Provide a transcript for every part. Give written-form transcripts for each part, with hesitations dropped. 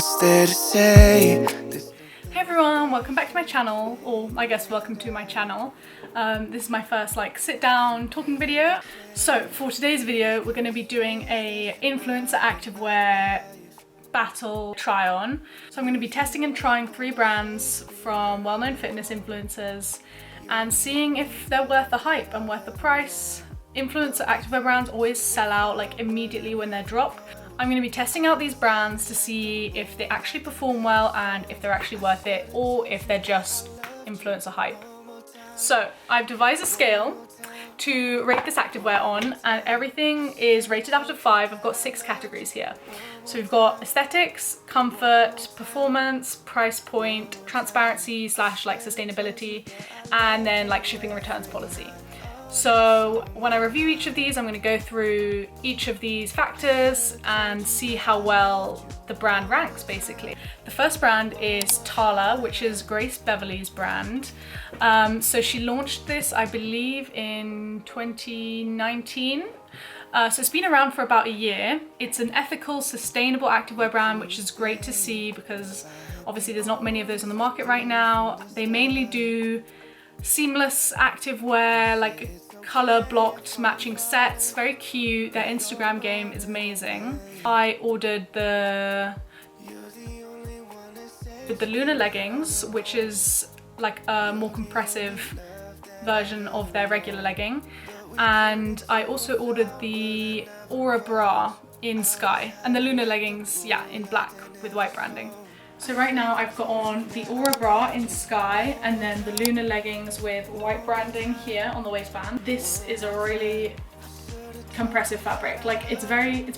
what's there to say? Hey everyone, welcome back to my channel, or I guess welcome to my channel. This is my first sit down talking video. So for today's video we're going to be doing a influencer activewear battle try on. So I'm going to be testing and trying 3 brands from well-known fitness influencers and seeing if they're worth the hype and worth the price. Influencer activewear brands always sell out immediately when they drop. I'm going to be testing out these brands to see if they actually perform well and if they're actually worth it, or if they're just influencer hype. So I've devised a scale to rate this activewear on, and everything is rated out of 5. I've got 6 categories here. So we've got aesthetics, comfort, performance, price point, transparency / sustainability, and then shipping and returns policy. So when I review each of these, I'm going to go through each of these factors and see how well the brand ranks, basically. The first brand is TALA, which is Grace Beverley's brand. So she launched this, I believe, in 2019. So it's been around for about a year. It's an ethical, sustainable activewear brand, which is great to see because obviously there's not many of those on the market right now. They mainly do seamless activewear, color blocked matching sets, very cute. Their Instagram game is amazing. I ordered the Lunar leggings, which is a more compressive version of their regular legging, and I also ordered the Aura bra in Sky, and the Lunar leggings, yeah, in black with white branding. So right now I've got on the Aura bra in Sky and then the Lunar leggings with white branding here on the waistband. This is a really compressive fabric. It's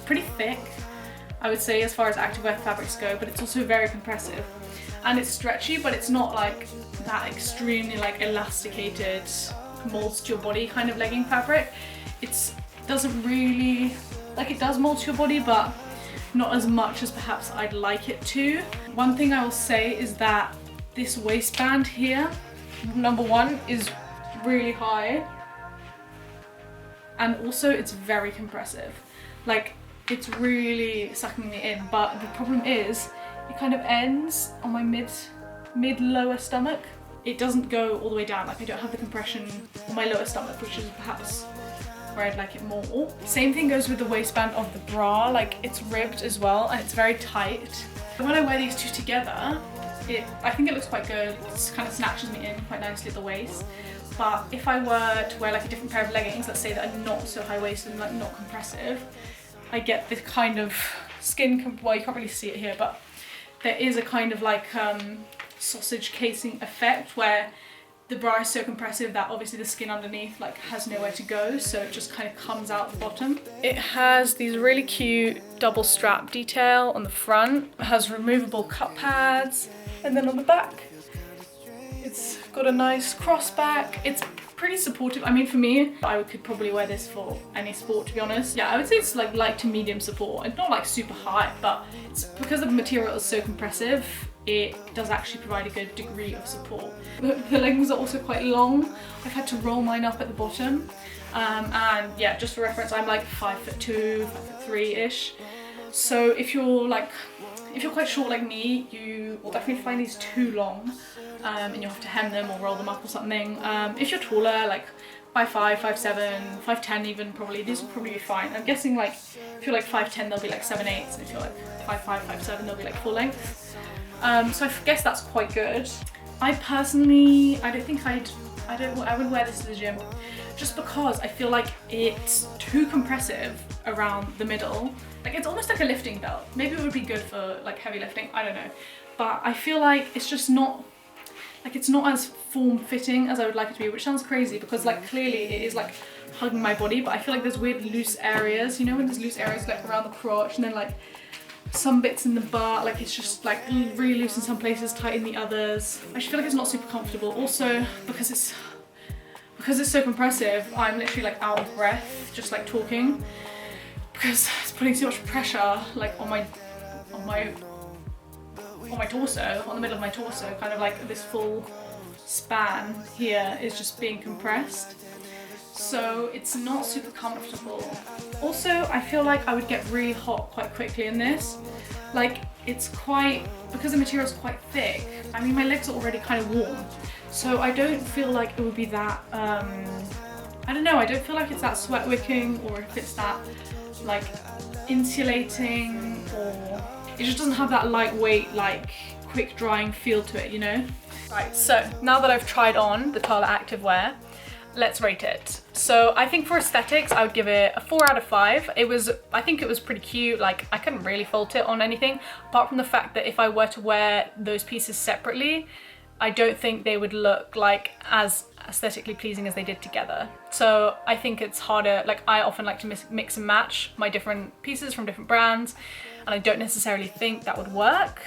pretty thick, I would say, as far as activewear fabrics go, but it's also very compressive. And it's stretchy, but it's not that extremely elasticated, molds to your body kind of legging fabric. It doesn't really, it does mold to your body, but not as much as perhaps I'd like it to. One thing I will say is that this waistband here, number one, is really high, and also it's very compressive. It's really sucking me in, but the problem is it kind of ends on my mid lower stomach. It doesn't go all the way down. I don't have the compression on my lower stomach, which is perhaps where I'd like it more. Same thing goes with the waistband of the bra. It's ribbed as well and it's very tight. When I wear these two together, I think it looks quite good. It kind of snatches me in quite nicely at the waist. But if I were to wear a different pair of leggings, let's say that are not so high-waisted and not compressive, I get this kind of skin, well, you can't really see it here, but there is a kind of sausage casing effect where the bra is so compressive that obviously the skin underneath has nowhere to go, so it just kind of comes out the bottom. It has these really cute double strap detail on the front. It has removable cup pads, and then on the back it's got a nice cross back. It's pretty supportive. I mean, for me, I could probably wear this for any sport, to be honest. Yeah, I would say it's light to medium support. It's not super high, but it's because the material is so compressive, it does actually provide a good degree of support. The leggings are also quite long. I've had to roll mine up at the bottom. And yeah, just for reference, I'm 5'2", 5'3"-ish. So if you're quite short like me, you will definitely find these too long, and you'll have to hem them or roll them up or something. If you're taller, 5'5", 5'7", 5'10" even, probably, these will probably be fine. I'm guessing if you're 5'10", they'll be 7/8, and if you're 5'5", 5'7", they'll be full length. So I guess that's quite good. I personally, I wouldn't wear this to the gym, just because I feel it's too compressive around the middle. It's almost like a lifting belt. Maybe it would be good for heavy lifting, I don't know. But I feel it's just not, it's not as form-fitting as I would like it to be, which sounds crazy because clearly it is hugging my body, but I feel there's weird loose areas, you know, when there's loose areas around the crotch, and then some bits in the butt, it's just really loose in some places, tight in the others. I just feel it's not super comfortable. Also, because it's so compressive, I'm literally out of breath just talking, because it's putting so much pressure on my torso, on the middle of my torso, kind of this full span here is just being compressed. So it's not super comfortable. Also, I feel I would get really hot quite quickly in this. it's quite, because the material is quite thick, I mean my legs are already kind of warm, so I don't feel like it would be that, I don't know, I don't feel like it's that sweat wicking, or if it's that like insulating, or it just doesn't have that lightweight, like quick drying feel to it, you know? Right, so now that I've tried on the TALA activewear, let's rate it. So I think for aesthetics, I would give it a 4 out of 5. I think it was pretty cute. Like, I couldn't really fault it on anything, apart from the fact that if I were to wear those pieces separately, I don't think they would look like as aesthetically pleasing as they did together. So I think it's harder, like I often like to mix and match my different pieces from different brands, and I don't necessarily think that would work.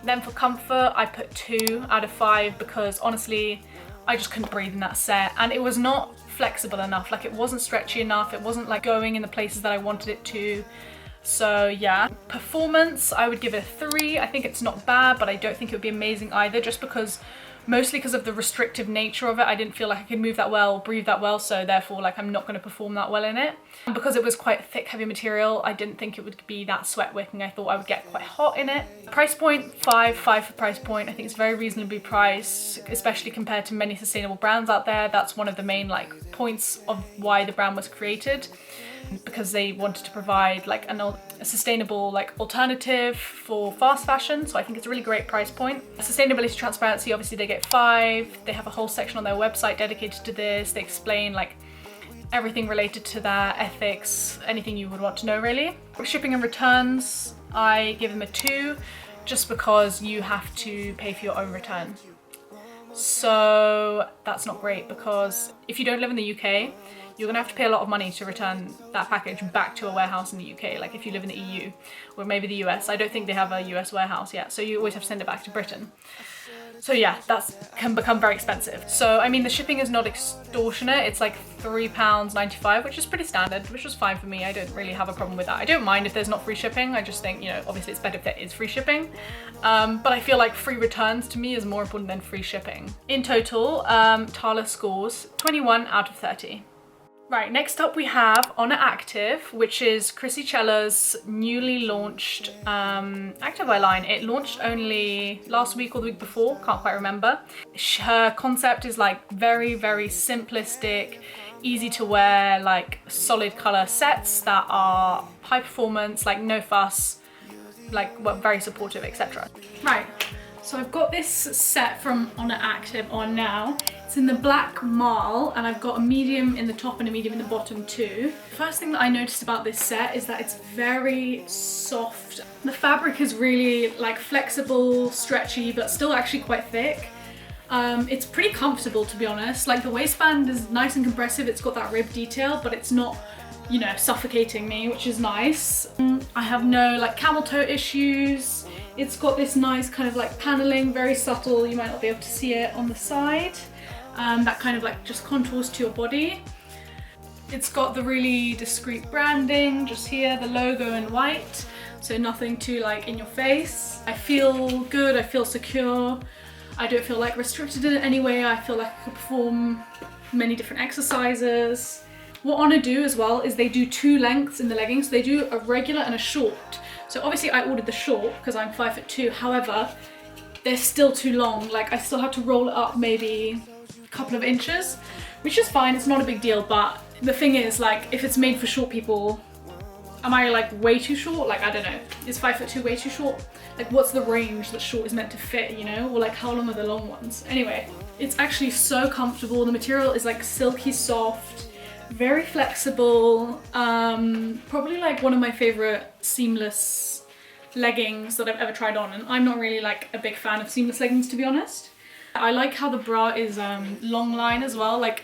Then for comfort, I put 2 out of 5 because honestly, I just couldn't breathe in that set, and it was not flexible enough. Like, it wasn't stretchy enough, it wasn't like going in the places that I wanted it to. So yeah. Performance, I would give it a 3. I think it's not bad, but I don't think it would be amazing either, just because, mostly because of the restrictive nature of it. I didn't feel like I could move that well, breathe that well, so therefore like I'm not going to perform that well in it. And because it was quite a thick, heavy material, I didn't think it would be that sweat wicking. I thought I would get quite hot in it. Price point, 5 for price point. I think it's very reasonably priced, especially compared to many sustainable brands out there. That's one of the main like points of why the brand was created, because they wanted to provide like a sustainable like alternative for fast fashion. So I think it's a really great price point. Sustainability, transparency, obviously they get 5. They have a whole section on their website dedicated to this. They explain like everything related to that, ethics, anything you would want to know really. For shipping and returns, I give them a 2, just because you have to pay for your own return. So that's not great, because if you don't live in the UK, you're gonna have to pay a lot of money to return that package back to a warehouse in the UK. Like if you live in the EU or maybe the US. I don't think they have a US warehouse yet, so you always have to send it back to Britain. So yeah, that can become very expensive. So I mean, the shipping is not extortionate. It's like £3.95, which is pretty standard, which was fine for me. I don't really have a problem with that. I don't mind if there's not free shipping. I just think, you know, obviously it's better if there is free shipping. But I feel like free returns to me is more important than free shipping. In total, TALA scores 21 out of 30. Right, next up we have Oner Active, which is Krissy Cela's newly launched activewear line. It launched only last week or the week before, can't quite remember. Her concept is like very, very simplistic, easy to wear, like solid color sets that are high performance, like no fuss, like well, very supportive, etc. Right, so I've got this set from Oner Active on now. It's in the black marl, and I've got a medium in the top and a medium in the bottom too. The first thing that I noticed about this set is that it's very soft. The fabric is really like flexible, stretchy, but still actually quite thick. It's pretty comfortable, to be honest. Like the waistband is nice and compressive. It's got that rib detail, but it's not, you know, suffocating me, which is nice. I have no like camel toe issues. It's got this nice kind of like paneling, very subtle. You might not be able to see it on the side. That kind of like just contours to your body. It's got the really discreet branding just here, the logo in white, so nothing too like in your face. I feel good, I feel secure. I don't feel like restricted in any way. I feel like I could perform many different exercises. What Oner do as well is they do 2 lengths in the leggings. So they do a regular and a short. So obviously I ordered the short because I'm 5'2". However, they're still too long. Like I still have to roll it up maybe couple of inches, which is fine, it's not a big deal. But the thing is, like, if it's made for short people, am I like way too short? Like, I don't know, is 5'2" way too short? Like, what's the range that short is meant to fit, you know? Or like, how long are the long ones? Anyway, it's actually so comfortable. The material is like silky soft, very flexible. Probably like one of my favorite seamless leggings that I've ever tried on, and I'm not really like a big fan of seamless leggings, to be honest. I like how the bra is long line as well, like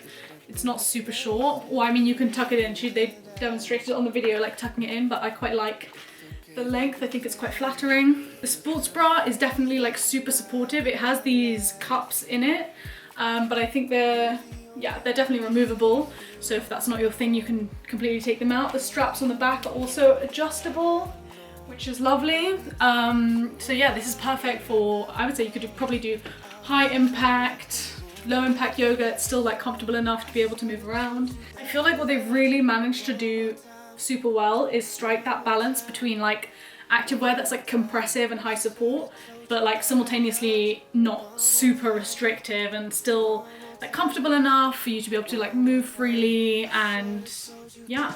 it's not super short. Well, I mean, you can tuck it in. They demonstrated it on the video, like tucking it in, but I quite like the length. I think it's quite flattering. The sports bra is definitely like super supportive. It has these cups in it, but I think they're definitely removable. So if that's not your thing, you can completely take them out. The straps on the back are also adjustable, which is lovely. So yeah, this is perfect for, I would say you could probably do high impact, low impact yoga. It's still like comfortable enough to be able to move around. I feel like what they've really managed to do super well is strike that balance between like activewear that's like compressive and high support, but like simultaneously not super restrictive and still like comfortable enough for you to be able to like move freely. And yeah.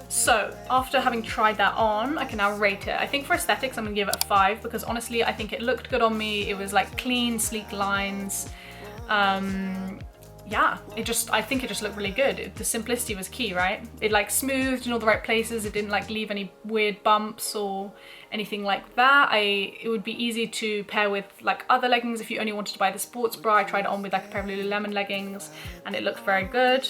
So after having tried that on, I can now rate it. I think for aesthetics, I'm gonna give it a 5 because honestly, I think it looked good on me. It was like clean, sleek lines. Yeah, I think it just looked really good. The simplicity was key, right? It like smoothed in all the right places. It didn't like leave any weird bumps or anything like that. It would be easy to pair with like other leggings if you only wanted to buy the sports bra. I tried it on with like a pair of Lululemon leggings and it looked very good.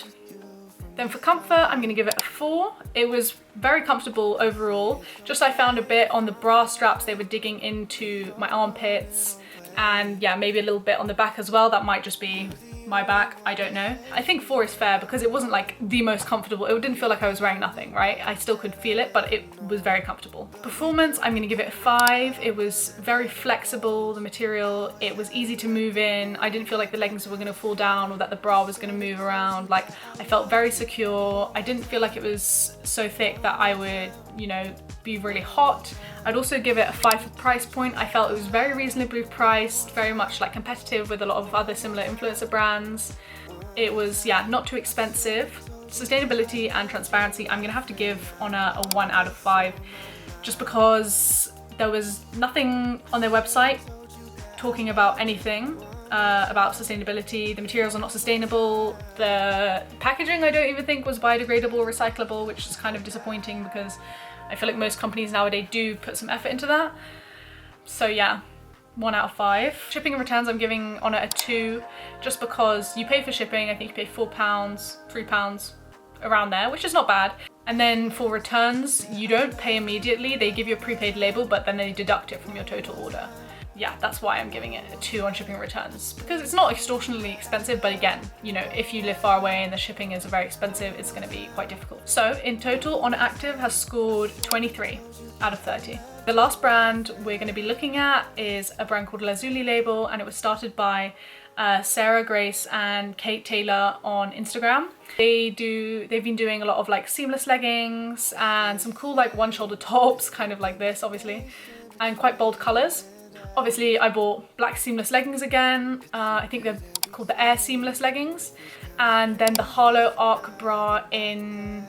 Then for comfort, I'm gonna give it a 4. It was very comfortable overall. Just I found a bit on the bra straps, they were digging into my armpits, and yeah, maybe a little bit on the back as well. That might just be my back, I don't know. I think 4 is fair because it wasn't like the most comfortable. It didn't feel like I was wearing nothing, right? I still could feel it, but it was very comfortable. Performance, I'm gonna give it a 5. It was very flexible, the material, it was easy to move in. I didn't feel like the leggings were gonna fall down or that the bra was gonna move around. Like, I felt very secure. I didn't feel like it was so thick that I would, you know, be really hot. I'd also give it a 5 for price point. I felt it was very reasonably priced, very much like competitive with a lot of other similar influencer brands. It was, yeah, not too expensive. Sustainability and transparency, I'm gonna have to give Oner a 1 out of 5, just because there was nothing on their website talking about anything about sustainability. The materials are not sustainable. The packaging I don't even think was biodegradable or recyclable, which is kind of disappointing because I feel like most companies nowadays do put some effort into that. So yeah, 1 out of 5. Shipping and returns, I'm giving Oner a 2, just because you pay for shipping. I think you pay £4, £3, around there, which is not bad. And then for returns, you don't pay immediately. They give you a prepaid label, but then they deduct it from your total order. Yeah, that's why I'm giving it a 2 on shipping and returns, because it's not extortionately expensive, but again, you know, if you live far away and the shipping is very expensive, it's gonna be quite difficult. So in total, Oner Active has scored 23 out of 30. The last brand we're gonna be looking at is a brand called Lazuli Label, and it was started by Sarah, Grace and Kate Taylor on Instagram. They've been doing a lot of like seamless leggings and some cool like one shoulder tops, kind of like this obviously, and quite bold colors. Obviously, I bought black seamless leggings again. I think they're called the Air Seamless leggings. And then the Harlow Arc bra in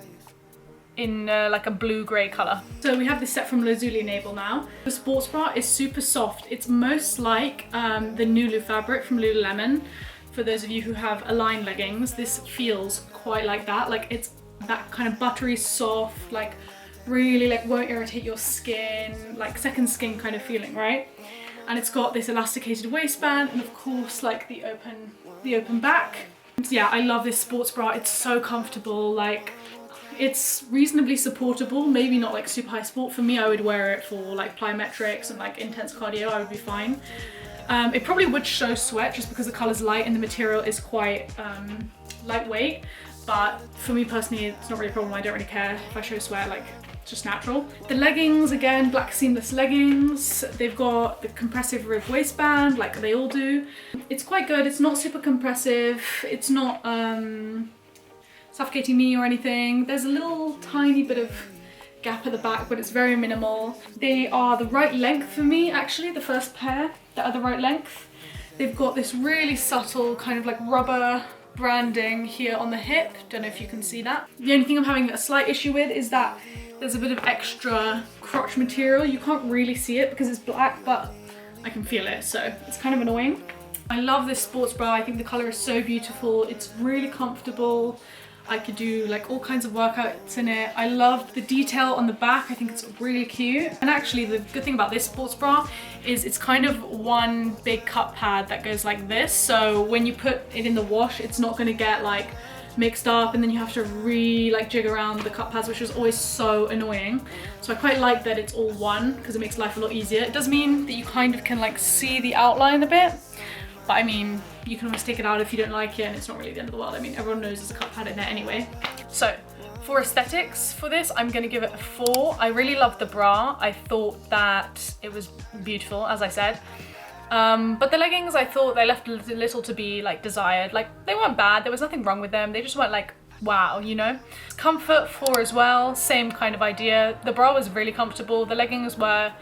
like a blue-grey colour. So we have this set from Lazuli Label now. The sports bra is super soft. It's most like the Nulu fabric from Lululemon. For those of you who have Align leggings, this feels quite like that. Like, it's that kind of buttery soft, like really like won't irritate your skin, like second skin kind of feeling, right? And it's got this elasticated waistband and of course like the open back. So yeah, I love this sports bra. It's so comfortable, like it's reasonably supportable, maybe not like super high sport. For me, I would wear it for like plyometrics and like intense cardio, I would be fine. It probably would show sweat just because the colour's light and the material is quite lightweight, but for me personally, it's not really a problem. I don't really care if I show sweat, like it's just natural. The leggings, again, black seamless leggings. They've got the compressive rib waistband, like they all do. It's quite good. It's not super compressive. It's not suffocating me or anything. There's a little tiny bit of gap at the back, but it's very minimal. They are the right length for me, actually, the first pair that are the right length. They've got this really subtle kind of like rubber branding here on the hip. Don't know if you can see that. The only thing I'm having a slight issue with is that there's a bit of extra crotch material. You can't really see it because it's black, but I can feel it, so it's kind of annoying. I love this sports bra. I think the color is so beautiful. It's really comfortable. I could do like all kinds of workouts in it. I love the detail on the back. I think it's really cute. And actually the good thing about this sports bra is it's kind of one big cup pad that goes like this. So when you put it in the wash, it's not gonna get like mixed up and then you have to jig around the cup pads, which is always so annoying. So I quite like that it's all one because it makes life a lot easier. It does mean that you kind of can like see the outline a bit, but I mean, you can always take it out if you don't like it and it's not really the end of the world. I mean, everyone knows there's a cup pad in there anyway. So for aesthetics for this, I'm gonna give it a 4. I really loved the bra. I thought that it was beautiful, as I said. But the leggings, I thought they left a little to be like desired. Like, they weren't bad, there was nothing wrong with them. They just weren't like wow, you know. Comfort 4 as well, same kind of idea. The bra was really comfortable. The leggings were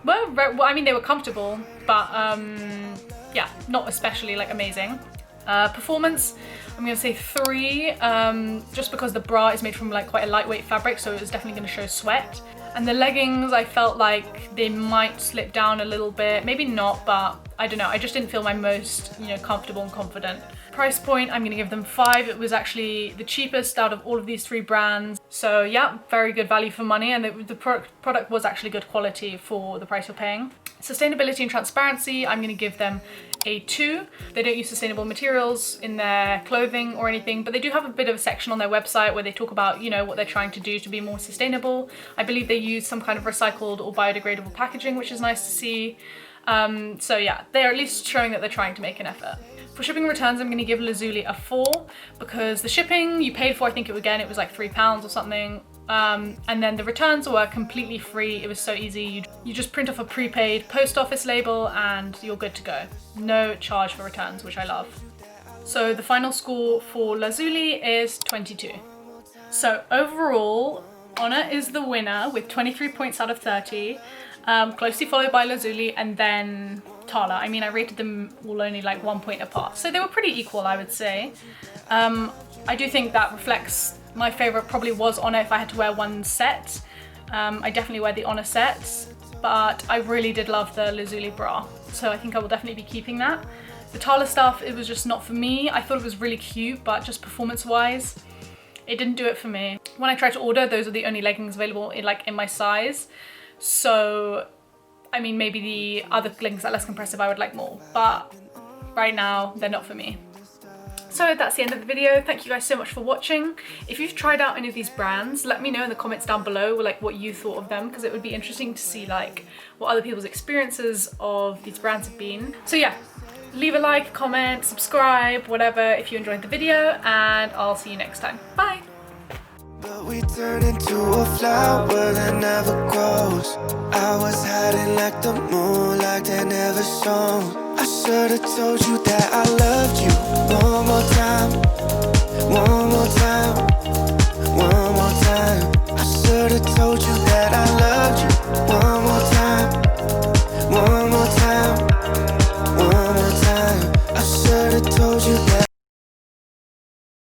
well, I mean, they were comfortable, but yeah, not especially like amazing. Performance, I'm gonna say 3, just because the bra is made from like quite a lightweight fabric, so it was definitely gonna show sweat. And the leggings, I felt like they might slip down a little bit, maybe not, but I don't know, I just didn't feel my most, you know, comfortable and confident. Price point, I'm gonna give them 5. It was actually the cheapest out of all of these 3 brands. So yeah, very good value for money, and the product was actually good quality for the price you're paying. Sustainability and transparency, I'm gonna give them a 2. They don't use sustainable materials in their clothing or anything, but they do have a bit of a section on their website where they talk about, you know, what they're trying to do to be more sustainable. I believe they use some kind of recycled or biodegradable packaging, which is nice to see. So yeah, they're at least showing that they're trying to make an effort. For shipping returns, I'm going to give Lazuli a 4 because the shipping you paid for, I think it was like £3 or something. And then the returns were completely free. It was so easy. You just print off a prepaid post office label and you're good to go. No charge for returns, which I love. So the final score for Lazuli is 22. So overall, Oner is the winner with 23 points out of 30, closely followed by Lazuli and then TALA. I mean, I rated them all only like 1 point apart, so they were pretty equal, I would say. I do think that reflects my favorite probably was Oner if I had to wear one set. I definitely wear the Oner set, but I really did love the Lazuli bra, so I think I will definitely be keeping that. The TALA stuff, it was just not for me. I thought it was really cute, but just performance wise, it didn't do it for me. When I tried to order, those are the only leggings available in my size. So, I mean, maybe the other leggings are less compressive, I would like more, but right now they're not for me. So that's the end of the video. Thank you guys so much for watching. If you've tried out any of these brands, let me know in the comments down below like what you thought of them, because it would be interesting to see like what other people's experiences of these brands have been. So yeah, leave a like, comment, subscribe, whatever if you enjoyed the video, and I'll see you next time. Bye! But we turn into a flower that never grows. I was hiding like the moonlight that never shone. I should've told you that I loved you one more time, one more time.